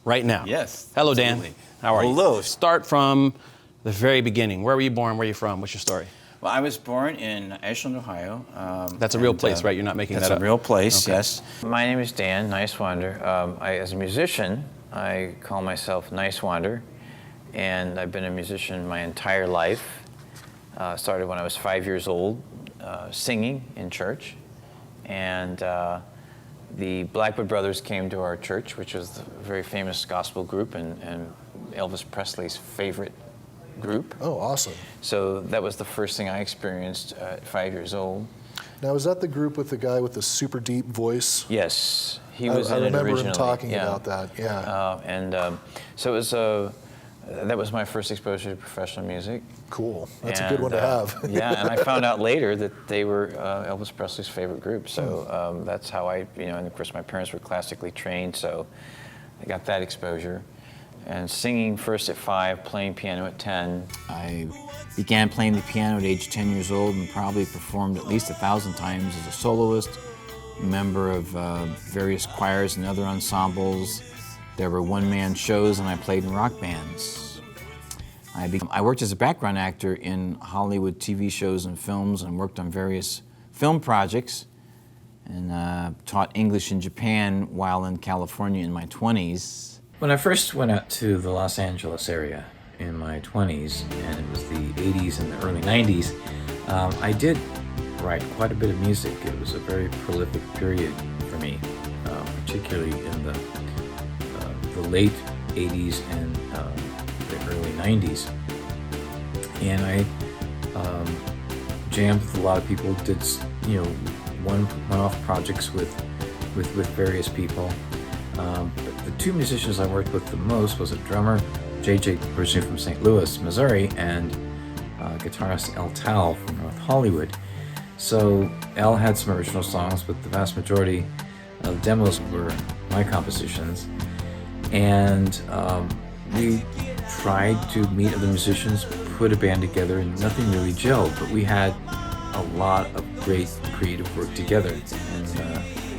right now. Yes. Hello, absolutely. Dan. How are you? Hello. Start from the very beginning. Where were you born? Where are you from? What's your story? Well, I was born in Ashland, Ohio. That's a real place, right? You're not making that up? That's a real place, Okay. yes. My name is Dan Niswander. As a musician, I call myself Niswander, and I've been a musician my entire life. Started when I was 5 years old, singing in church, and the Blackwood Brothers came to our church, which was a very famous gospel group and Elvis Presley's favorite group. Oh, awesome. So that was the first thing I experienced at 5 years old. Now, is that the group with the guy with the super deep voice? Yes, he was in it I remember originally. him talking Yeah. about that, yeah. So it was that was my first exposure to professional music. Cool. That's a good one to have. Yeah, and I found out later that they were Elvis Presley's favorite group. So that's how and of course my parents were classically trained, so I got that exposure. And singing first at 5, playing piano at 10. I began playing the piano at age 10 years old and probably performed at least 1,000 times as a soloist, member of various choirs and other ensembles. There were one-man shows, and I played in rock bands. I worked as a background actor in Hollywood TV shows and films, and worked on various film projects, and taught English in Japan while in California in my 20s. When I first went out to the Los Angeles area in my 20s, and it was the 80s and the early 90s, I did write quite a bit of music. It was a very prolific period for me, particularly in the late 80s and the early 90s. And I jammed with a lot of people, did one-off projects with various people. But the two musicians I worked with the most was a drummer, JJ, originally from St. Louis, Missouri, and guitarist El Tal from North Hollywood. So El had some original songs, but the vast majority of the demos were my compositions. And we tried to meet other musicians, put a band together, and nothing really gelled, but we had a lot of great creative work together. And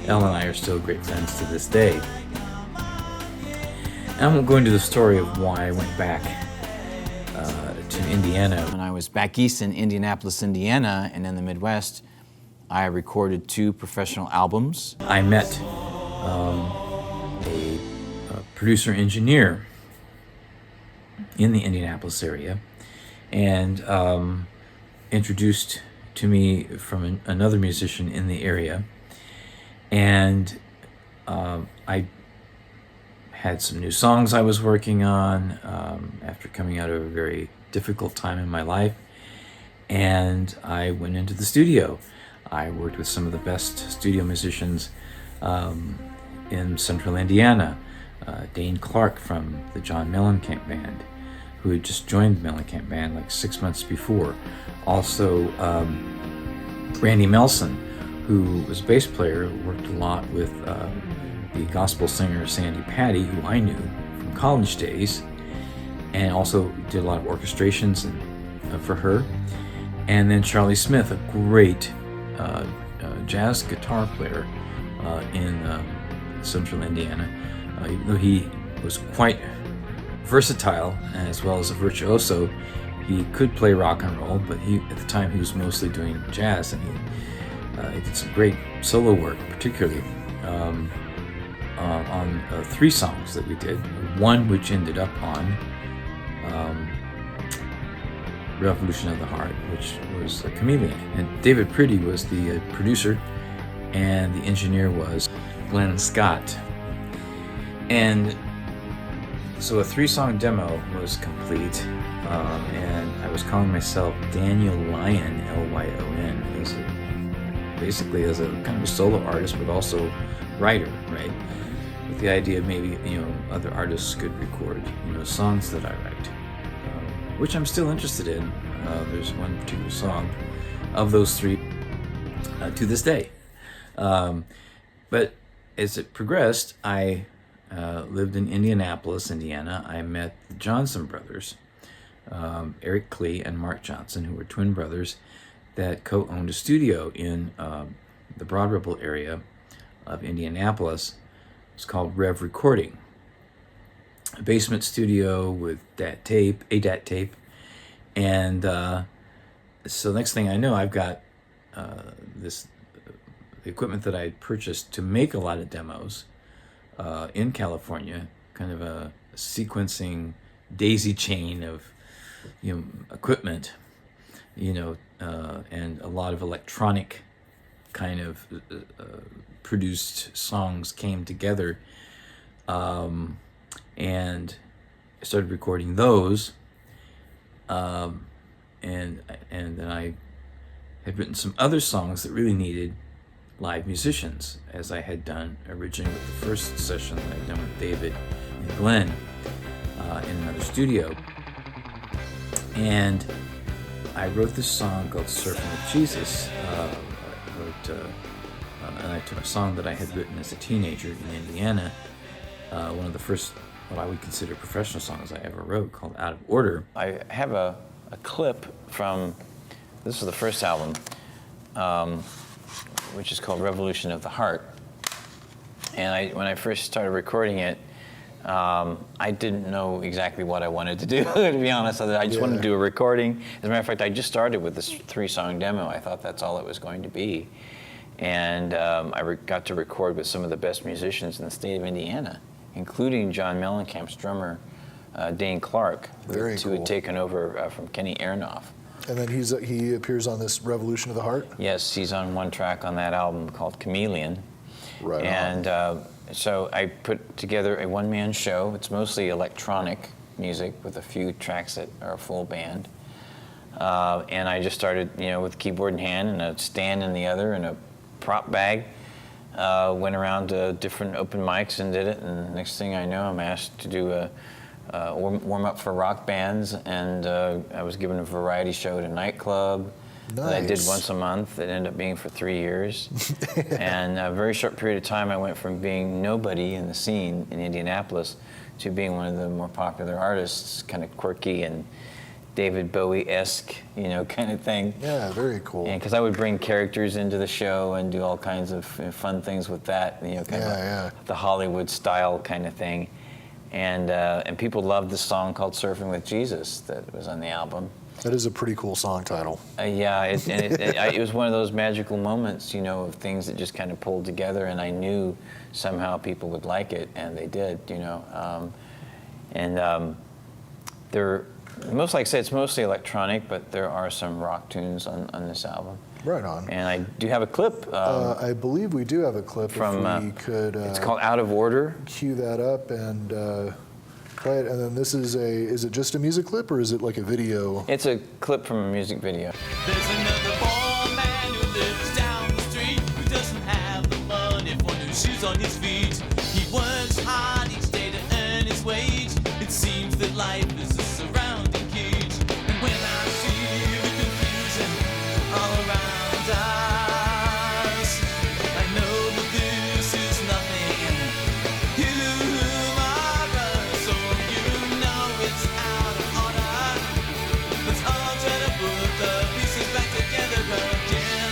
El and I are still great friends to this day. And I won't go into the story of why I went back to Indiana. When I was back east in Indianapolis, Indiana, and in the Midwest, I recorded 2 professional albums. I met a producer-engineer in the Indianapolis area, and introduced to me from another musician in the area. And I had some new songs I was working on after coming out of a very difficult time in my life, and I went into the studio. I worked with some of the best studio musicians in central Indiana. Dane Clark from the John Mellencamp Band, who had just joined the Mellencamp Band like 6 months before. Also, Randy Melson, who was a bass player, worked a lot with the gospel singer Sandy Patty, who I knew from college days, and also did a lot of orchestrations for her. And then Charlie Smith, a great jazz guitar player in central Indiana. Even though he was quite versatile as well as a virtuoso, he could play rock and roll, but at the time he was mostly doing jazz, and he did some great solo work, particularly on 3 songs that we did. One which ended up on Revolution of the Heart, which was a Chameleon. And David Priddy was the producer, and the engineer was Glenn Scott. And so a 3-song demo was complete, and I was calling myself Daniel Lyon, Lyon, basically as a kind of a solo artist, but also writer, right? With the idea maybe, other artists could record, songs that I write, which I'm still interested in. There's one particular song of those 3 to this day. But as it progressed, I lived in Indianapolis, Indiana. I met the Johnson brothers, Eric Klee and Mark Johnson, who were twin brothers that co-owned a studio in the Broad Ripple area of Indianapolis. It's called Rev Recording. a basement studio with ADAT tape, and so next thing I know, I've got this the equipment that I purchased to make a lot of demos in California, kind of a sequencing daisy chain of equipment, and a lot of electronic kind of produced songs came together, and I started recording those, and then I had written some other songs that really needed live musicians, as I had done originally with the first session that I'd done with David and Glenn in another studio. And I wrote this song called Surfing with Jesus. And I took a song that I had written as a teenager in Indiana, one of the first, what I would consider professional songs I ever wrote, called Out of Order. I have a clip from, this is the first album, which is called Revolution of the Heart. And when I first started recording it, I didn't know exactly what I wanted to do, to be honest. I just wanted to do a recording. As a matter of fact, I just started with this 3-song demo. I thought that's all it was going to be. And I got to record with some of the best musicians in the state of Indiana, including John Mellencamp's drummer, Dane Clark, who had taken over from Kenny Aronoff. And then he appears on this Revolution of the Heart? Yes, he's on one track on that album called Chameleon. Right. And so I put together a one-man show. It's mostly electronic music with a few tracks that are a full band. And I just started, with keyboard in hand and a stand in the other and a prop bag. Went around to different open mics and did it. And next thing I know, I'm asked to do a warm up for rock bands, and I was given a variety show at a nightclub that I did once a month. It ended up being for 3 years. And a very short period of time, I went from being nobody in the scene in Indianapolis to being one of the more popular artists, kind of quirky and David Bowie-esque, kind of thing. Yeah, very cool. And because I would bring characters into the show and do all kinds of fun things with that, kind of the Hollywood style kind of thing. And people loved the song called Surfing with Jesus that was on the album. That is a pretty cool song title. It was one of those magical moments, of things that just kind of pulled together, and I knew somehow people would like it, and they did, they're, most like I say, it's mostly electronic, but there are some rock tunes on this album. Right on. And I do have a clip. I believe we do have a clip. From, if we could. It's called Out of Order. Cue that up and play it. And then this is is it just a music clip or is it like a video? It's a clip from a music video. There's another poor man who lives down the street who doesn't have the money for new shoes on his feet. He works hard each day to earn his wage. It seems that life is a surrounding cage. And when I see the confusion all around us, I know that this is nothing humorous. So it's out of order. Let's all try to put the pieces back together again.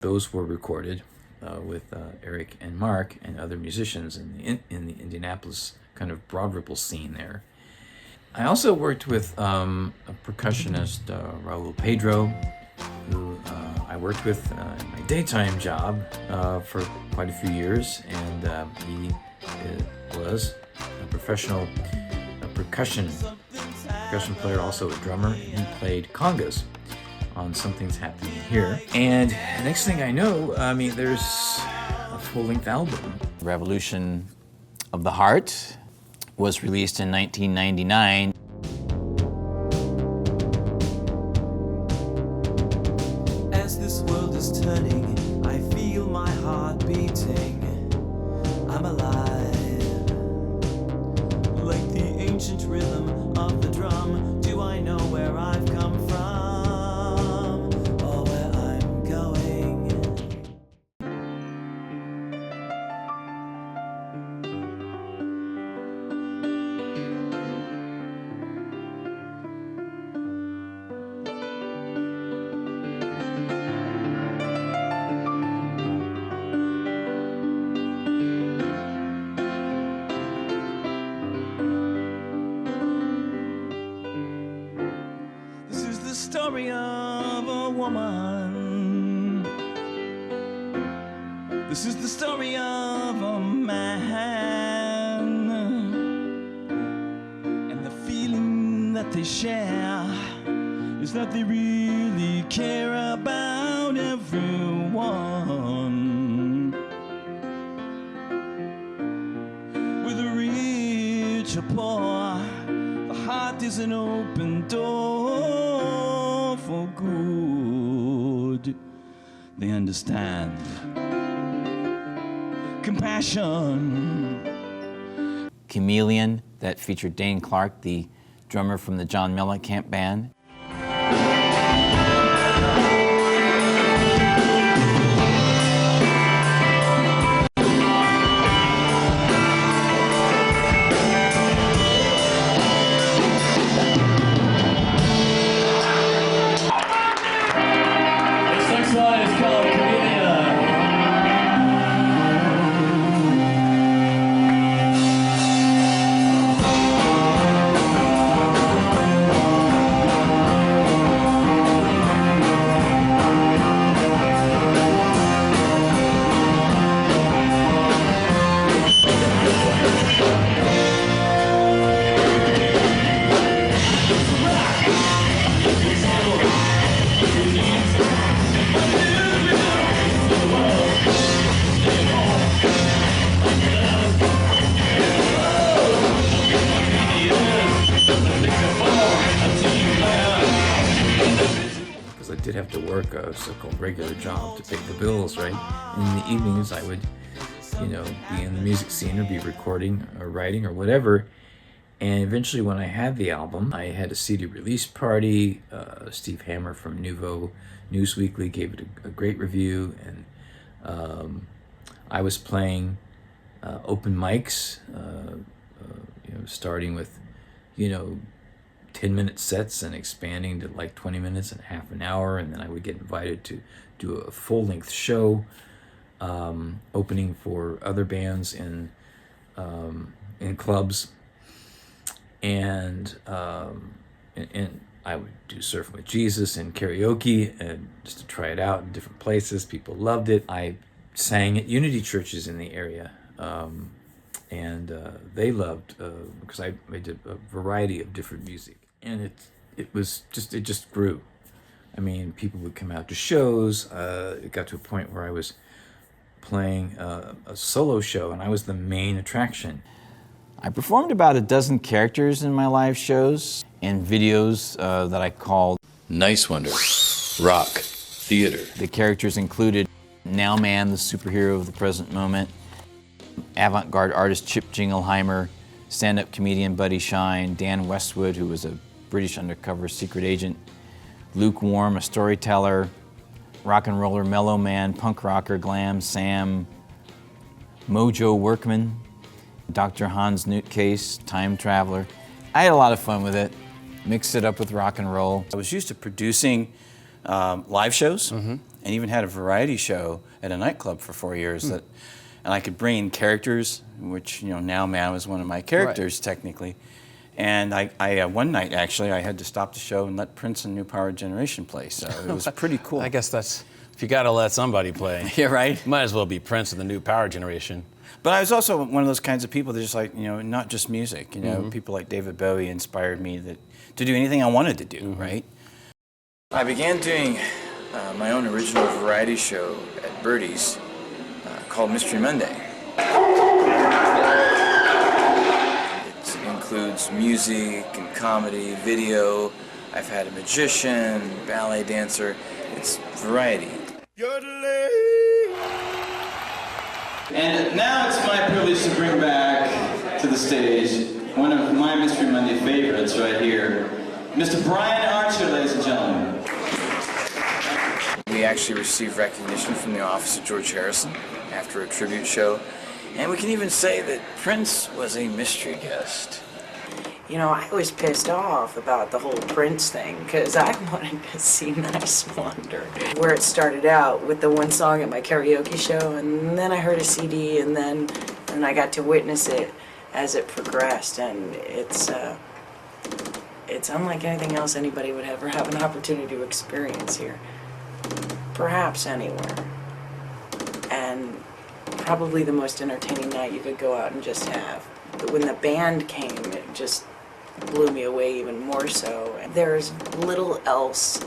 Those were recorded with Eric and Mark and other musicians in the Indianapolis kind of broad ripple scene there. I also worked with a percussionist, Raul Pedro, who I worked with in my daytime job for quite a few years, and he was a professional percussion player, also a drummer, and he played congas on Something's Happening Here. And next thing I know, there's a full-length album. Revolution of the Heart was released in 1999. As this world is turning, I feel my heart beating. I'm alive. Like the ancient rhythm of the drum, do I know where I've come from, or where I'm going? story of a woman. This is the story of a man. And the feeling that they share is that they really care about everyone. Whether rich or poor, the heart is an open door for good. They understand compassion. Chameleon, that featured Dane Clark, the drummer from the John Mellencamp Band. This next one is called Chameleon. Because I did have to work a so-called regular job to pay the bills, right? And in the evenings, I would, be in the music scene or be recording or writing or whatever. And eventually, when I had the album, I had a CD release party. Steve Hammer from Nouveau News Weekly gave it a great review, and I was playing open mics, starting with, 10-minute sets and expanding to like 20 minutes and half an hour, and then I would get invited to do a full-length show, opening for other bands in clubs, and I would do Surfing with Jesus and karaoke, and just to try it out in different places. People loved it. I sang at Unity churches in the area, and they loved because I did a variety of different music, and it just grew. I mean, people would come out to shows. It got to a point where I was playing a solo show, and I was the main attraction. I performed about a dozen characters in my live shows and videos that I called Niswander Rock Theater. The characters included Nowman, the superhero of the present moment, avant-garde artist Chip Jingleheimer, stand-up comedian Buddy Shine, Dan Westwood, who was a British undercover secret agent, Lukewarm, a storyteller, rock and roller Mellow Man, punk rocker Glam Sam, Mojo Workman, Dr. Hans Nutcase, time traveler. I had a lot of fun with it, mixed it up with rock and roll. I was used to producing live shows, and even had a variety show at a nightclub for 4 years. And I could bring in characters, which Now Man was one of my characters technically. And I one night actually I had to stop the show and let Prince and New Power Generation play. So it was pretty cool. I guess that's, if you got to let somebody play. Yeah, right. Might as well be Prince of the New Power Generation. But I was also one of those kinds of people that just like, not just music. People like David Bowie inspired me to do anything I wanted to do, right? I began doing my own original variety show at Birdie's called Mystery Monday. It includes music and comedy, video. I've had a magician, ballet dancer. It's variety. And now it's my privilege to bring back to the stage one of my Mystery Monday favorites right here, Mr. Brian Archer, ladies and gentlemen. We actually received recognition from the office of George Harrison after a tribute show, and we can even say that Prince was a mystery guest. I was pissed off about the whole Prince thing because I wanted to see Niswander. Where it started out with the one song at my karaoke show, and then I heard a CD, and then I got to witness it as it progressed, and it's It's unlike anything else anybody would ever have an opportunity to experience here. Perhaps anywhere. And probably the most entertaining night you could go out and just have. But when the band came, it just blew me away even more so. And there's little else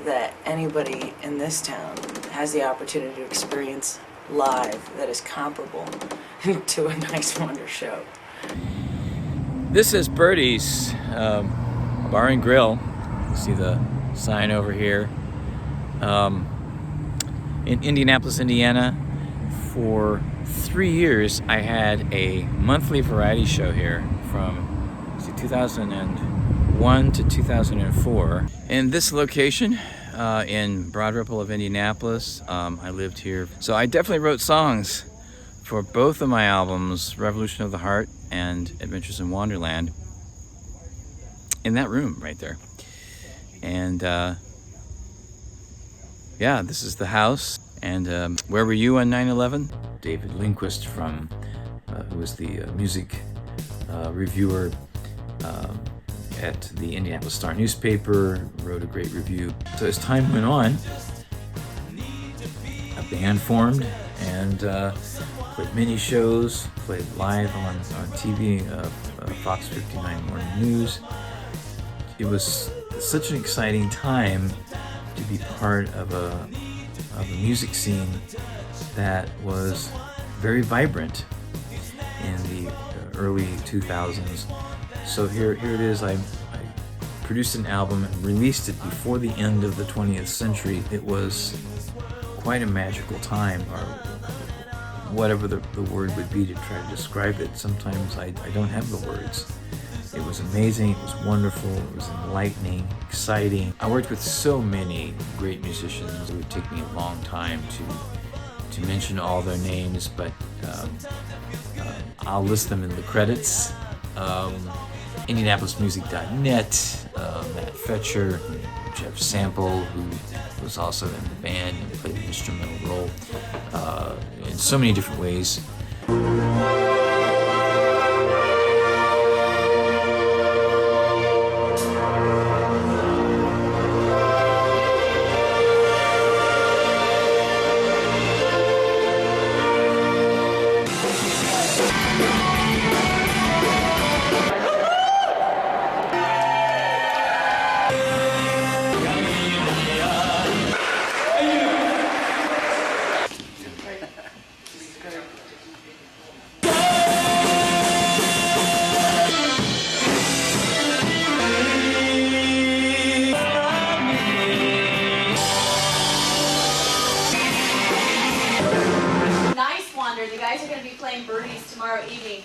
that anybody in this town has the opportunity to experience live that is comparable to a Niswander show. This is Birdie's Bar and Grill. You see the sign over here. In Indianapolis, Indiana, for 3 years, I had a monthly variety show here from 2001 to 2004. In this location, in Broad Ripple of Indianapolis, I lived here. So I definitely wrote songs for both of my albums, Revolution of the Heart and Adventures in Wanderland, in that room right there. And yeah, this is the house. And where were you on 9/11? David Lindquist, from who was the music reviewer at the Indianapolis Star newspaper, wrote a great review. So as time went on, a band formed and played many shows, played live on TV, Fox 59 Morning News. It was such an exciting time to be part of a music scene that was very vibrant in the early 2000s. So here it is. I produced an album and released it before the end of the 20th century. It was quite a magical time, or whatever the word would be to try to describe it. Sometimes I don't have the words. It was amazing, it was wonderful, it was enlightening, exciting. I worked with so many great musicians. It would take me a long time to mention all their names, but I'll list them in the credits. IndianapolisMusic.net, Matt Fetcher, Jeff Sample, who was also in the band and played an instrumental role in so many different ways. The guys are going to be playing Birdies tomorrow evening.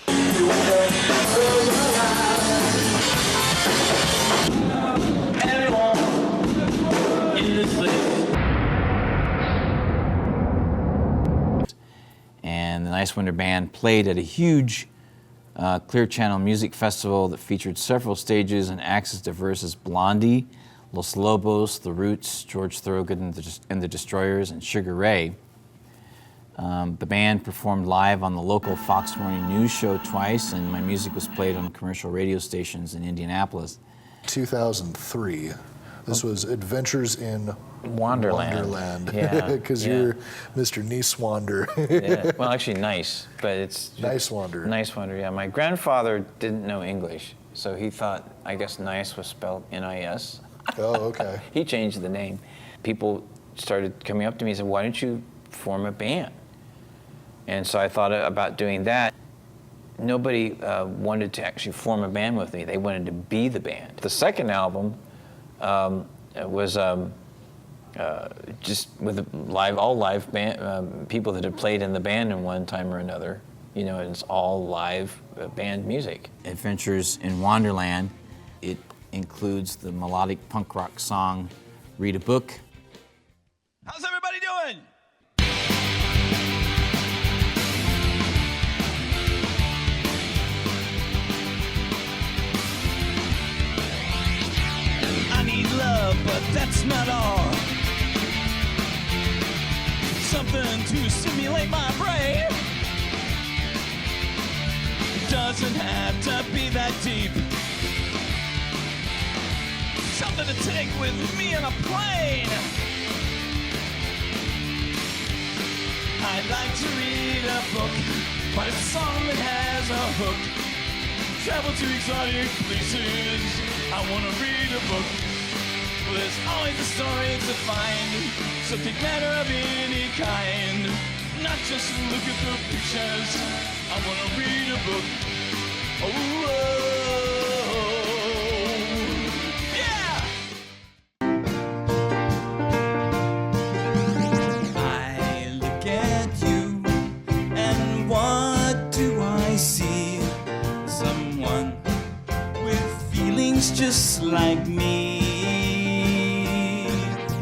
And the Niswander Band played at a huge Clear Channel music festival that featured several stages and acts as diverse as Blondie, Los Lobos, The Roots, George Thorogood and the Destroyers, and Sugar Ray. The band performed live on the local Fox Morning News show twice, and my music was played on commercial radio stations in Indianapolis. 2003. This was Adventures in Wanderland. Yeah. Because you're Mr. Niswander. Yeah. Well, actually, nice, but it's Niswander. Niswander, yeah. My grandfather didn't know English, so he thought, I guess, nice was spelled N-I-S. Oh, okay. He changed the name. People started coming up to me and said, "Why don't you form a band?" And so I thought about doing that. Nobody wanted to actually form a band with me. They wanted to be the band. The second album was just with all live band, people that had played in the band in one time or another. You know, it's all live band music. Adventures in Wanderland. It includes the melodic punk rock song Read a Book. How's everybody doing? I need love, but that's not all. Something to stimulate my brain. Doesn't have to be that deep. something to take with me on a plane. I'd like to read a book, but a song that has a hook. Travel to exotic places, I want to read a book. Well, there's always a story to find, subject matter of any kind. Not just look at the pictures, I want to read a book. Oh, yeah! I look at you, and what do I see? Someone with feelings just like me.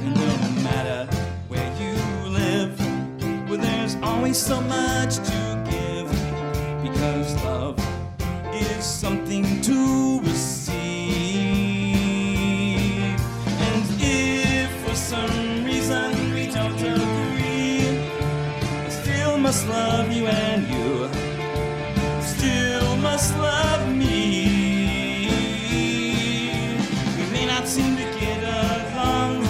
And no matter where you live, well, there's always so much to give, because love is something to receive. And if for some reason we don't agree, I still must love you, and you still must love me. We may not seem to get along,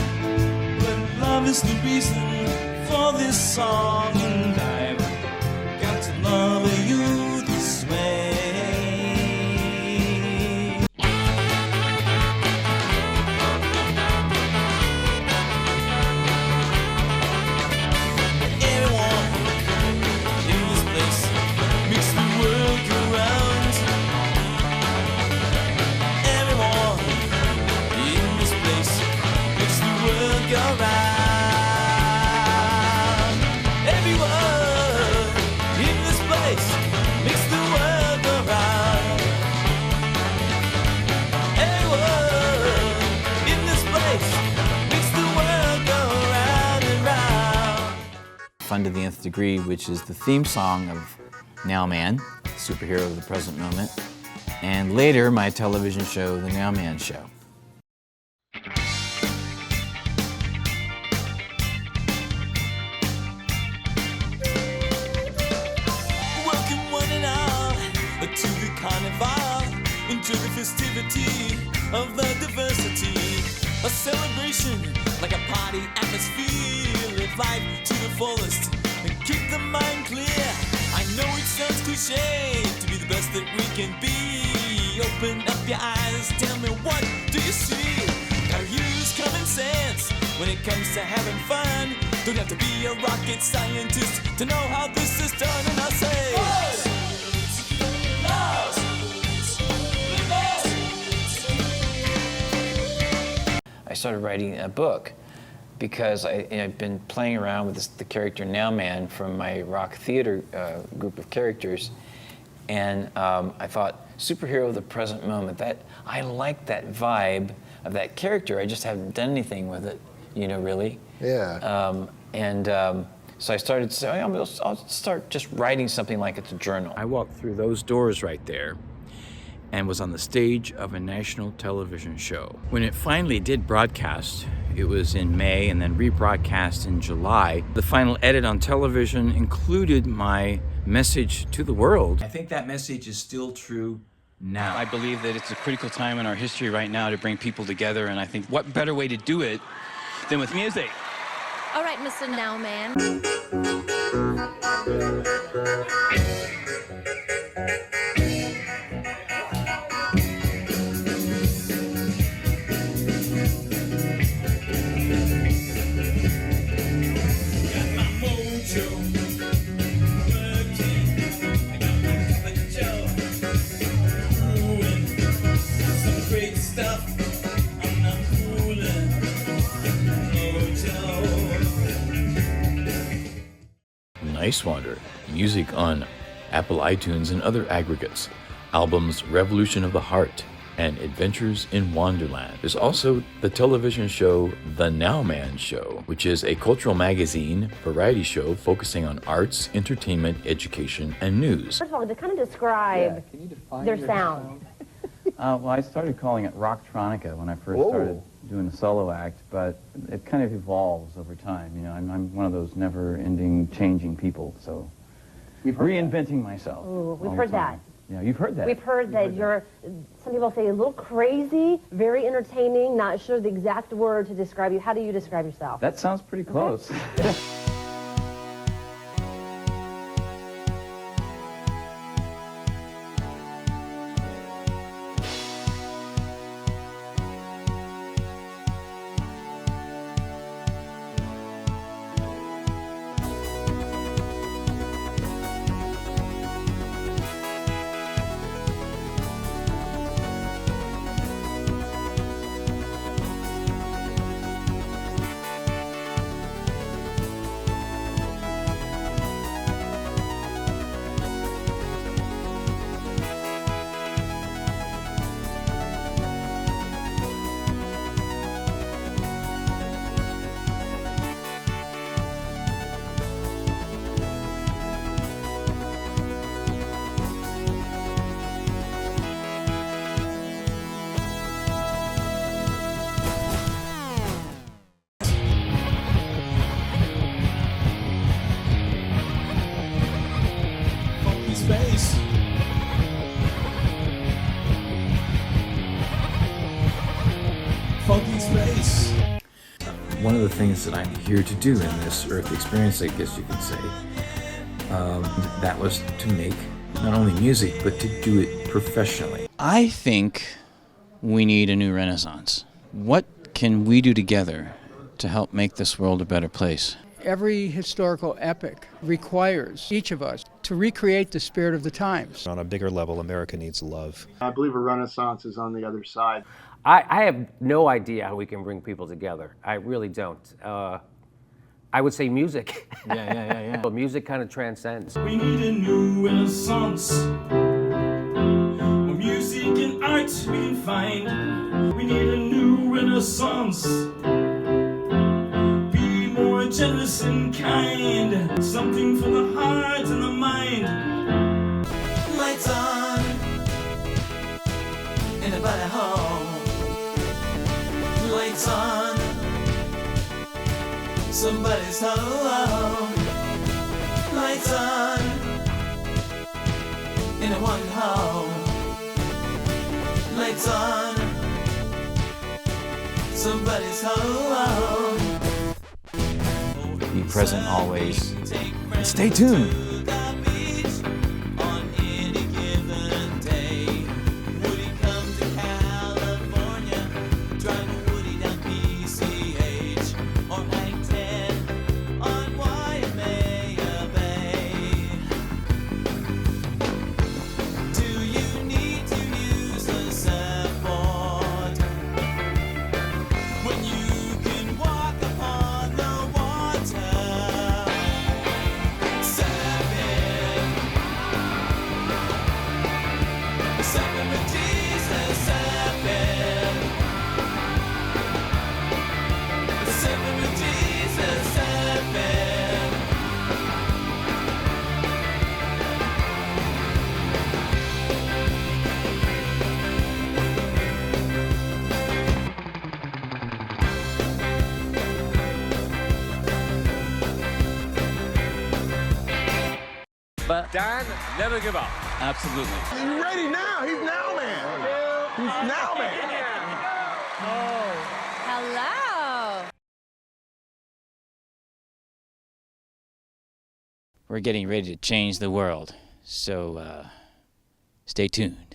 but love is the reason for this song, and I've got to love you this way. Everyone in this place makes the world go round. Everyone in this place makes the world go round. Everyone in this place makes the world go round. Everyone in this place makes the world go round and round. Fun to the Nth Degree, which is the theme song of Nowman, superhero of the present moment, and later my television show, The Nowman Show. Welcome one and all to the carnival, into the festivity of the diversity. A celebration like a party atmosphere. Live life to the fullest and keep the mind clear. I know it sounds cliche to be the best that we can be. Open up your eyes, tell me, what do you see? Gotta use common sense when it comes to having fun. Don't have to be a rocket scientist to know how this is done. And I say, I started writing a book because I'd been playing around with the character Nowman from my rock theater group of characters, and I thought, superhero of the present moment, that I like that vibe of that character. I just haven't done anything with it, really. Yeah. So I started saying, I'll start just writing something like it's a journal. I walked through those doors right there and was on the stage of a national television show. When it finally did broadcast, it was in May and then rebroadcast in July. The final edit on television included my message to the world. I think that message is still true now. I believe that it's a critical time in our history right now to bring people together, and I think what better way to do it than with music? All right, Mr. Nowman. Niswander, music on Apple iTunes and other aggregates. Albums Revolution of the Heart and Adventures in Wanderland. There's also the television show The Nowman Show, which is a cultural magazine variety show focusing on arts, entertainment, education, and news. First of all, to kind of describe their sound. Well, I started calling it Rocktronica when I first started doing the solo act, but it kind of evolves over time. I'm one of those never-ending changing people, so reinventing myself. Ooh, we've heard that. Yeah, you've heard that. We've heard that you're, some people say, a little crazy, very entertaining, not sure the exact word to describe you. How do you describe yourself? That sounds pretty close. Space. Funky space. One of the things that I'm here to do in this Earth experience, I guess you could say, that was to make not only music, but to do it professionally. I think we need a new renaissance. What can we do together to help make this world a better place? Every historical epic requires each of us to recreate the spirit of the times. On a bigger level, America needs love. I believe a renaissance is on the other side. I have no idea how we can bring people together. I really don't. I would say music. Yeah. But music kind of transcends. We need a new renaissance. More music and art we can find. We need a new renaissance. Be more generous and kind. Something for the heart and the mind. Lights on in a better home. Lights on somebody's home. Lights on in a one home. Lights on somebody's home. Be present always. And stay tuned. But Dan, never give up. Absolutely. He's ready now. He's Nowman. He's Nowman. Oh, hello. We're getting ready to change the world, so stay tuned.